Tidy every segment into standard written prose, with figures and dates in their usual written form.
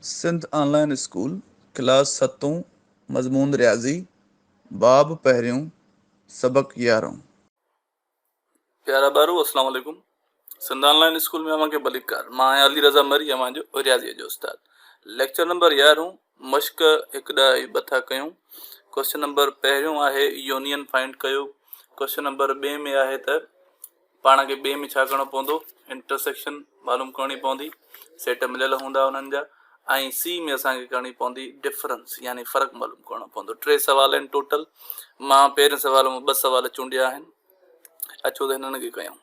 Sindh online school class 7 मज़मून रियाज़ी बाब पहिरियों सबक 11। प्यारा बारू अस्सलाम वालेकुम। सिंध ऑनलाइन स्कूल में अवांखे भलीकार। मां आहियां अली रज़ा मरी, अवांजो रियाज़ीअ जो उस्ताद। लेक्चर नंबर 11 मश्क 1 था कयूं। क्वेश्चन नंबर पहिरियों आहे यूनियन फाइंड कयो। क्वेश्चन नंबर 2 में आहे त पाण खे 2 में छा करणो पवंदो, इंटरसेक्शन मालूम करणी पवंदी, सेट मिलियल हूंदा उन्हनि जा। ऐं सी में असांखे करणी पवंदी डिफरेंस, यानी फ़र्क़ु मालूम करणो पवंदो। 3 सवाल आहिनि टोटल। मां पहिरें सवाल में 2 सवाल चूंडिया आहिनि। अचो त हिननि खे कयूं।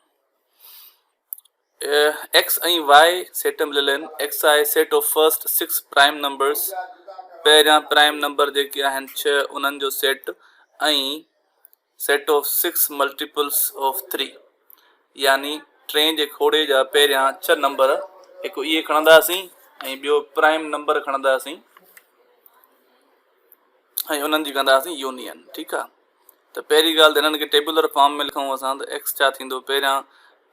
एक्स ऐं वाई सेट मिलियल आहिनि। एक्स आहे set of first 6 prime numbers, पहिरियां प्राइम नंबर जेके आहिनि 6 उन्हनि जो सेट, ऐं सेट ऑफ 6 मल्टीपल्स ऑफ 3, यानी 3 जे खोड़े जा पहिरियां 6 नंबर, हिकु इहे खणंदासीं ऐं ॿियो प्राइम नंबर खणंदासीं ऐं उन्हनि जी कंदासीं यूनियन। ठीकु आहे। त पहिरीं ॻाल्हि त हिननि खे टेबुलर फॉर्म में लिखूं असां त एक्स छा थींदो, पहिरियां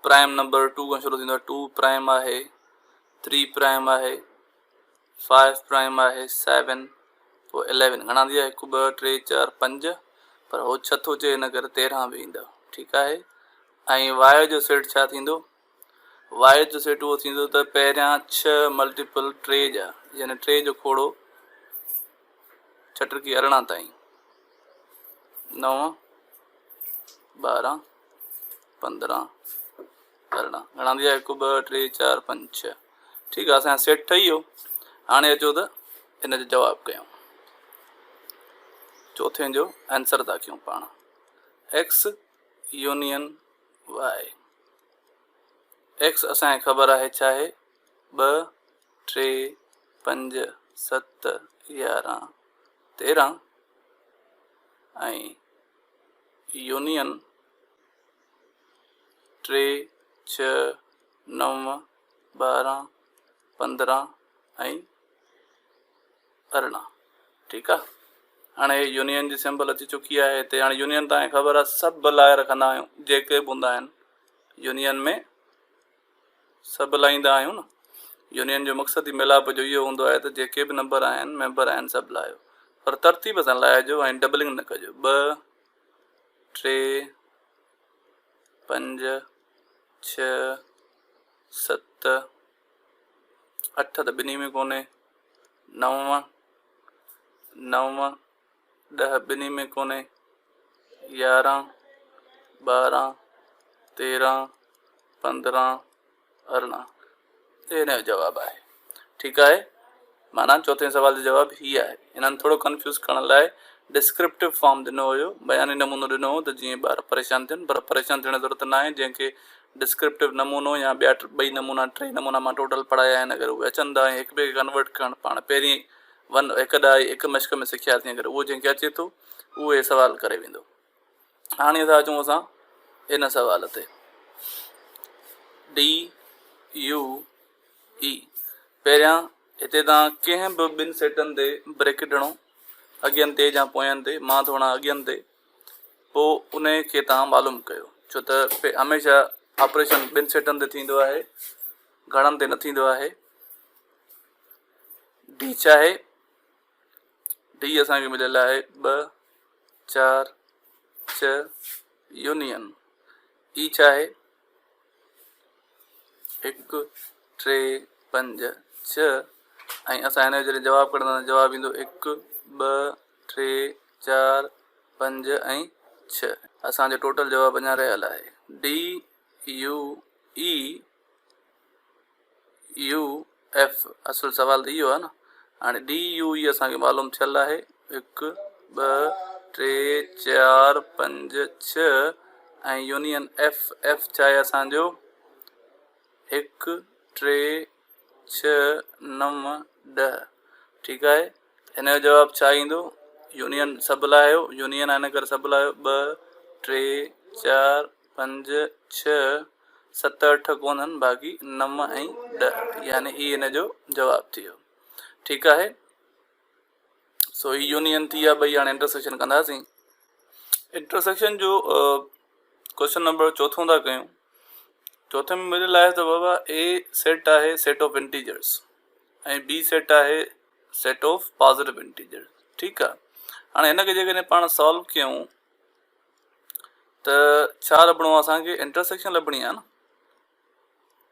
प्राइम नंबर 2 खां शुरू थींदो आहे। 2 प्राइम आहे, 3 प्राइम आहे, 5 प्राइम आहे, 7, पोइ 11 घणा थी विया, 1 2 3 4 5, पर उहो 6 थो चए हिन करे 13 बि ईंदा। ठीकु आहे। ऐं वाई जो सेट छा थींदो, वाई जो सेट उहो थींदो त पहिरियां 6 मल्टीपल 3 जा, यानी 3 जो खोड़ो 6 की 18 ताईं, 9 12 15 18 घणा थी विया, 1 2 3 4 5 6। ठीकु आहे, असांजो सेट ठही वियो। हाणे अचो त हिन जो जवाबु कयूं। चौथे जो आंसर था कयूं पाण। X union Y. एक्स असांखे ख़बर आहे छा आहे, 2 3 5 7 11 13, ऐं यूनियन 3 6 9 12 15 ऐं 18। ठीकु आहे। हाणे यूनियन जी सिंबल अची चुकी आहे हिते। हाणे यूनियन तव्हांखे ख़बर आहे सभु लाइ रखंदा आहियूं, जेके बि हूंदा आहिनि यूनियन में सभु लाहींदा आहियूं न। यूनियन जो मक़सदु ई मिलाप जो इहो हूंदो आहे त जेके बि नंबर आहिनि, मेंबर आहिनि, सभु लाहियो, पर तरतीब सां लाहिजो ऐं डबलिंग न कजो। 2 3 5 6 7 8 त ॿिन्ही में कोन्हे, 9 9 10 ॿिन्ही में कोन्हे, 11 12 13 15 18। हिन जो जवाबु आहे। ठीकु आहे। माना चौथे सवाल जो जवाबु हीअ आहे। इन्हनि थोरो कंफ्यूज़ करण लाइ डिस्क्रिप्टिव फॉर्म ॾिनो हुयो, बयानी नमूनो ॾिनो हो, त जीअं ॿार परेशान थियनि, पर परेशान थियण जी ज़रूरत न आहे। जंहिंखे डिस्क्रिप्टिव नमूनो या ॿिया 2 नमूना 3 नमूना मां टोटल पढ़ाया आहिनि, अगरि उहे अचनि था ऐं हिक ॿिए खे कन्वर्ट करणु, पाण पहिरीं हिकु ॾाई हिकु मश्क में सिखियासीं, अगरि उहो जंहिंखे अचे थो उहे सवाल करे वेंदो। हाणे था अचूं असां इन सवाल ते। डी यू ई। पहिरियां हिते तव्हां कंहिं बि 2 सेटनि ते ब्रेकेट हणो, अॻियनि ते या पोयनि ते। मां थो हणां अॻियनि ते, पोइ उन खे तव्हां मालूम कयो, छो त हमेशह ऑपरेशन 2 सेटनि ते थींदो आहे, घणनि ते न थींदो आहे। डी छा आहे, डी असांखे मिलियल आहे 2 4 6 यूनियन। ई छा आहे, 1 3 5 6, ऐं असां हिन जो जॾहिं जवाबु कढंदा जवाबु ईंदो 1 2 3 4 5 ऐं 6। असांजो टोटल जवाबु अञा रहियल आहे D U E U F. असुल सवाल त इहो आहे न। हाणे डी यू ई असांखे मालूम थियल आहे, 1 2 3 4 5 6, ऐं यूनियन एफ। एफ छा आहे असांजो, 1 3 6 9 10। ठीकु आहे। हिन जो जवाबु छा ईंदो, यूनियन सभु लाहियो, यूनियन आहे हिन करे सभु लाहियो, 2 3 4 5 6 7 8 कोन्हनि, बाक़ी 9 ऐं 10, यानी ही हिन जो जवाबु थी वियो। ठीकु आहे। सो ही यूनियन थी आहे ॿई। हाणे इंटरसेक्शन कंदासीं। इंटरसेक्शन जो क्वेश्चन नंबर 4 था कयूं। चौथे में मिलियल आहे त बाबा ए सेट आहे सेट ऑफ इंटीजर्स, ऐं बी सेट आहे सेट ऑफ पॉज़िटिव इंटीजर। ठीकु आहे, हाणे हिनखे जेकॾहिं पाण सॉल्व कयूं त छा लभणो आहे असांखे, इंटरसेक्शन लभणी आहे न।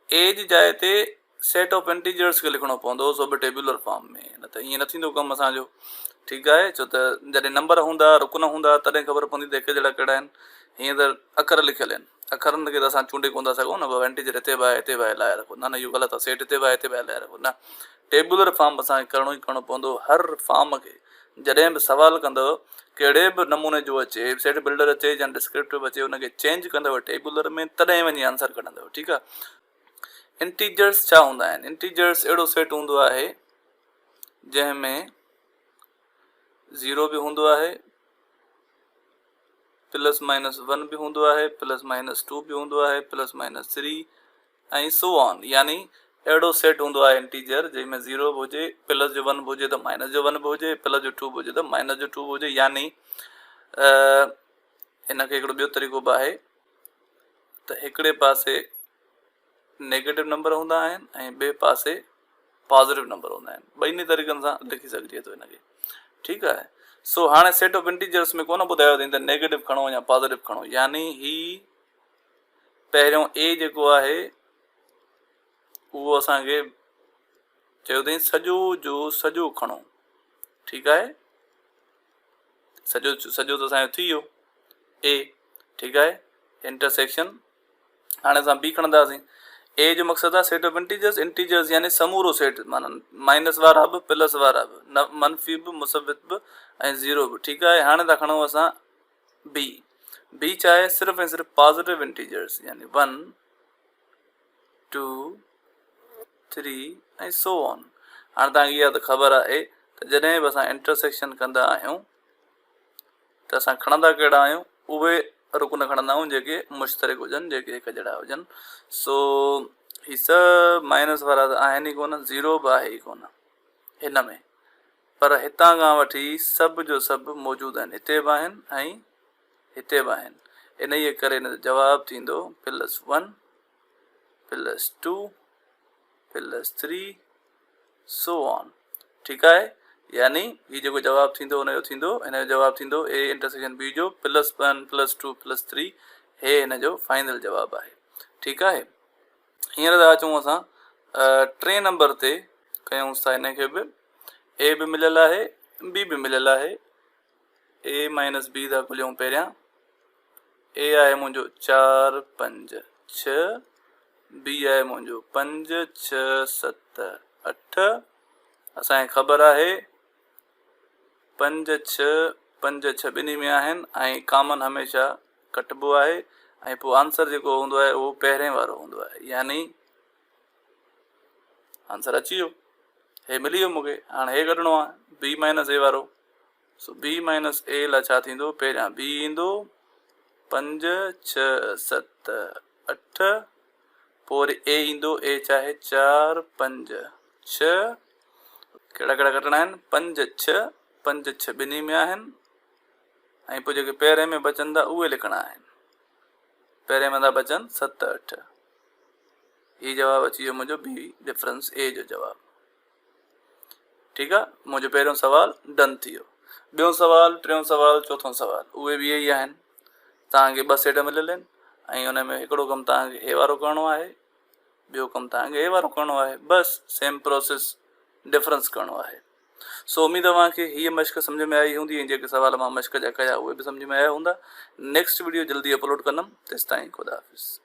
ए जी जाइ ते सेट ऑफ इंटीजर्स खे लिखणो पवंदो सो बि टेबुलर फॉर्म में, न त ईअं न थींदो कमु असांजो। ठीकु आहे, छो त जॾहिं नंबर हूंदा रुकन हूंदा तॾहिं ख़बर पवंदी त हिकु जहिड़ा कहिड़ा आहिनि। हीअं त अखर लिखियल आहिनि, अखरनि खे त असां चूंडे कोन था सघूं न, बाबा इंटीजर हिते बि आहे हिते बि आहे लाहे रखो, न इहो ग़लति आहे, सेट हिते बि आहे हिते बि आहे लाहे रखो, न टेबुलर फॉर्म असांखे करिणो ई करिणो पवंदो। हर फॉर्म खे जॾहिं बि सवालु कंदव कहिड़े बि नमूने जो अचे, सेट बिल्डर अचे या डिस्क्रिप्टिव अचे, उनखे चेंज कंदव टेबुलर में तॾहिं वञी आंसर कढंदव। ठीकु आहे, इंटीजर्स छा हूंदा आहिनि? इंटीजर्स अहिड़ो सेट हूंदो आहे जंहिंमें 0 बि हूंदो आहे, प्लस माइनस 1 बि हूंदो आहे, प्लस माइनस 2 बि हूंदो आहे, प्लस माइनस 3 ऐं सो ऑन। यानी अहिड़ो सेट हूंदो आहे इंटीजर जंहिंमें 0 बि हुजे, प्लस जो 1 बि हुजे त माइनस जो 1 बि हुजे, प्लस जो 2 बि हुजे त माइनस जो 2 बि हुजे। यानी हिनखे हिकिड़ो ॿियो तरीक़ो बि आहे त हिकिड़े पासे नेगेटिव नंबर हूंदा आहिनि ऐं ॿिए पासे पॉज़िटिव नंबर हूंदा आहिनि। ॿिनी तरीक़नि सां लिखी सघिजे थो हिनखे। ठीकु आहे, सो हाणे सेट ऑफ इंटीजर्स में कोन ॿुधायो अथई त नेगेटिव खणो या पॉज़िटिव खणो। यानी ही पहिरियों ए जेको आहे उहो असांखे चयो अथई सॼो जो सॼो खणो। ठीकु आहे, सॼो सॼो त असांजो थी वियो ए। ठीकु आहे, इंटरसेक्शन। हाणे असां बी खणंदासीं। ए जो मक़सदु आहे सेट ऑफ इंटीजर्स, इंटीजर्स यानी समूरो सेट, माना माइनस वारा बि प्लस वारा बि, न मनफ़ी बि मुसबित बि ऐं 0 बि। ठीकु आहे, हाणे था खणूं असां बी। बी छा आहे? सिर्फ़ु ऐं सिर्फ़ु पॉज़िटिव इंटीजर्स यानी 1 2 3 ऐं सो ऑन। हाणे तव्हांखे इहा त ख़बर आहे त जॾहिं बि असां इंटरसेक्शन कंदा आहियूं त असां खणंदा कहिड़ा आहियूं? उहे रुकन खणंदा आहियूं जेके मुश्तरिक हुजनि, जेके हिकु जहिड़ा हुजनि। सो ही सभु माइनस वारा त आहिनि ई कोन, 0 बि आहे ई कोन हिन में, पर हितां खां वठी सभु जो सभु मौजूदु आहिनि, हिते बि आहिनि ऐं हिते बि आहिनि। इन जे करे हिन जो जवाबु थींदो +1 +2 +3 सो ऑन। ठीकु आहे, यानी हीउ जेको जवाबु थींदो हुनजो थींदो, हिन जो जवाबु थींदो ए इंटरसेक्शन बी जो +1 +2 +3। हे हिन जो फाइनल जवाबु आहे। ठीकु आहे, हींअर था अचूं असां 3 नंबर ते कयूं था। हिनखे बि ए बि मिलियल आहे, बी बि मिलियल आहे। ए माइनस बी था खुलियूं पहिरियां। ए आहे मुंहिंजो 4 5 6, बी आहे मुंहिंजो 5 6 7 8। असांखे ख़बर आहे 5 6 5 6 ॿिन्ही में आहिनि ऐं कॉमन हमेशह कटिबो आहे ऐं पोइ आंसर जेको हूंदो आहे उहो पहिरें वारो हूंदो आहे। यानी आंसर अची वियो, हे मिली वियो मूंखे। हाणे हे कढणो आहे बी माइनस ए वारो। सो बी माइनस ए लाइ छा थींदो? पहिरियां बी ईंदो 5 6 7 8, पोइ वरी ए ईंदो, ए चाहे 4 5 6। कहिड़ा कहिड़ा कटणा आहिनि? 5 6 5 6 ॿिन्ही में आहिनि ऐं पोइ जेके पहिरें में बचंदा उहे लिखणा आहिनि। पहिरें में था बचनि 7 8। हीउ जवाबु अची वियो मुंहिंजो बी डिफरेंस ए जो जवाबु। ठीकु आहे, मुंहिंजो पहिरियों सुवालु डन थी वियो। ॿियों सुवालु, टियों सुवालु, चोथों सुवालु उहे बि इहे ई आहिनि। तव्हांखे 2 सेट मिलियल आहिनि ऐं हुन में हिकिड़ो कमु तव्हांखे हे वारो करिणो आहे, ॿियो कमु तव्हांखे हे वारो करिणो आहे। बसि सेम प्रोसेस, डिफरेंस करिणो आहे। सो उमेदु तव्हांखे हीअ मश्क सम्झ में आई हूंदी ऐं जेके सुवाल मां मश्क जा कया उहे बि सम्झ में आया हूंदा। नेक्स्ट वीडियो जल्दी अपलोड कंदुमि, तेसिताईं ख़ुदा हाफ़िज़।